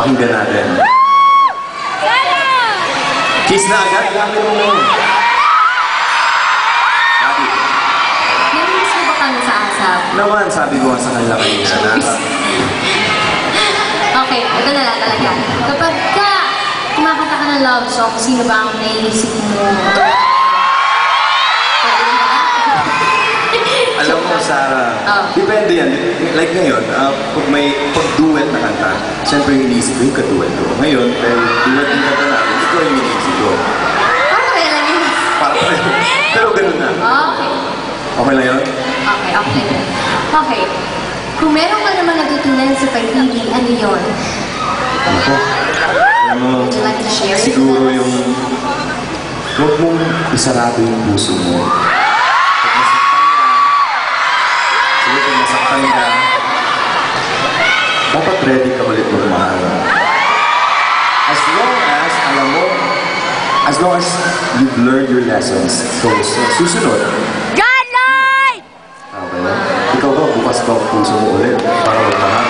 Pakinggan natin. Kiss na agad, gamit mo mo. Gabi. Naminis mo ba kami sa asap? Naman, sabi ko sa kanila kanina na... Okay, ito na lang talaga. Kapag ka kumakanta ka ng love song, sino ba ang naiisip mo? Alam mo, Sarah, depende yan. Like ngayon, pag duet na kanta, siyempre yung iniisip ko yung ka-duet ko. Ngayon, dahil duet yung kanta natin, ito yung iniisip ko. Para kaya lang yun? Para pero ganun na. Okay. Okay lang yun? Okay, okay. Okay. Kung meron ka naman natutunan sa pag-ibig, ano yun? Ako, alam mo, Would you like to share it? siguro yung huwag mong isarado yung puso mo. Pag nasaktan ka, dapat ready ka ulit magmahal. As long as, alam mo, as long as you've learned your lessons, so susunod. God, Lord! Okay. Ikaw ba, bukas ba ang puso mo ulit para magmahal?